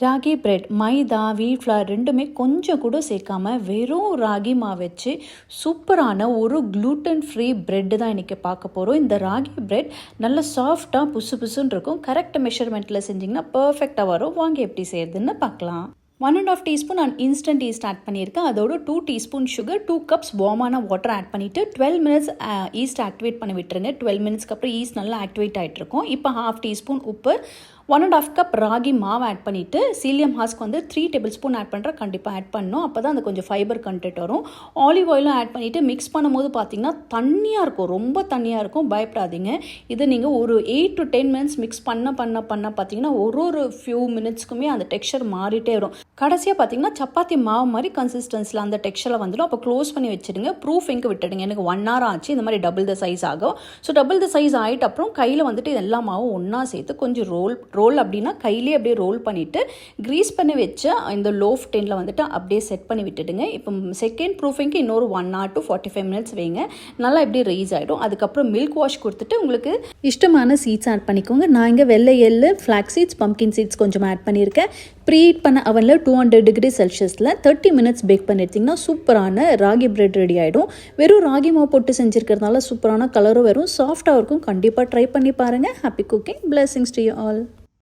Ragi bread மைதா வீட் flower ரெண்டுமே கொஞ்சம் கூட சேர்க்காம வெறும் ராகி மாவு வச்சு சூப்பரான ஒரு க்ளூட்டன் ஃப்ரீ பிரெட்டு தான் இன்றைக்கி பார்க்க போகிறோம். இந்த ராகி பிரெட் நல்ல சாஃப்டாக புசு புசுன்னு இருக்கும். கரெக்ட் மெஷர்மெண்ட்டில் செஞ்சிங்கன்னா பர்ஃபெக்டாக வரும். வாங்க எப்படி செய்யுதுன்னு பார்க்கலாம். 1.5 டீஸ்பூன் நான் இன்ஸ்டன்ட் ஈஸ்ட் ஆட் பண்ணியிருக்கேன். அதோட 2 டீஸ்பூன் சுகர், 2 கப்ஸ் வார்மான வாட்டர் ஆட் பண்ணிவிட்டு 12 மினிட்ஸ் ஈஸ்ட் ஆக்டிவேட் பண்ணி விட்டுருங்க. 12 மினிட்ஸ்க்கு அப்புறம் ஈஸ்ட் நல்லா ஆக்டிவேட் ஆகிட்டு இருக்கும். இப்போ 1/2 டீஸ்பூன் உப்பு, 1.5 கப் ராகி மாவு ஆட் பண்ணிவிட்டு சீலியம் ஹாஸ்க் 3 டேபிள் ஸ்பூன் ஆட் பண்ணுறேன். கண்டிப்பாக ஆட் பண்ணணும். அப்போ தான் அந்த கொஞ்சம் ஃபைபர் கண்டென்ட் வரும். ஆலிவ் ஆயிலும் ஆட் பண்ணிவிட்டு மிக்ஸ் பண்ணும்போது பார்த்தீங்கன்னா தண்ணியாக இருக்கும், ரொம்ப தண்ணியாக இருக்கும். பயப்படாதீங்க. இதை நீங்கள் ஒரு 8 to 10 மினிட்ஸ் மிக்ஸ் பண்ண பார்த்தீங்கன்னா ஒரு ஃபியூ மினிட்ஸ்க்குமே அந்த டெக்ஸ்சர் மாறிட்டே வரும். கடைசியாக பார்த்தீங்கன்னா சப்பாத்தி மாவு மாதிரி கன்சிஸ்டன்ஸில் அந்த டெக்ஸ்சரில் வந்துடும். அப்போ க்ளோஸ் பண்ணி வச்சுடுங்க. ப்ரூஃபிங்க்கு விட்டுடுங்க. எனக்கு 1 hour ஆச்சு. இந்த மாதிரி டபுள் த சைஸ் ஆகும். ஸோ டபுள் த சைஸ் ஆகிட்டு அப்புறம் கையில் எல்லா மாவும் ஒன்றா சேர்த்து கொஞ்சம் ரோல் அப்படின்னா கையிலே அப்படியே ரோல் பண்ணிவிட்டு க்ரீஸ் பண்ணி வச்சு இந்த லோஃப் டென்னில் அப்படியே செட் பண்ணி விட்டுடுங்க. இப்போ செகண்ட் ப்ரூஃபிங்க்கு இன்னொரு 1 hour to 45 மினிட்ஸ் வைங்க. நல்லா இப்படி ரைஸ் ஆகிடும். அதுக்கப்புறம் மில்க் வாஷ் கொடுத்துட்டு உங்களுக்கு இஷ்டமான சீட்ஸ் ஆட் பண்ணிக்கோங்க. நான் இங்கே வெள்ளை எள்ளு, ஃப்ளாக் சீட்ஸ், பம்கின் சீட்ஸ் கொஞ்சம் ஆட் பண்ணியிருக்கேன். ப்ரீஹீட் பண்ண அவனில் 200 டிகிரி செல்சியஸில் 30 மினிட்ஸ் பேக் பண்ணியிருந்தீங்கன்னா சூப்பரான ராகி பிரெட் ரெடி ஆகிடும். வெறும் ராகி மாவு போட்டு செஞ்சுருக்கிறதுனால சூப்பரான கலரும் வரும், சாஃப்டாக இருக்கும். கண்டிப்பாக ட்ரை பண்ணி பாருங்கள். Happy cooking. Blessings to you all.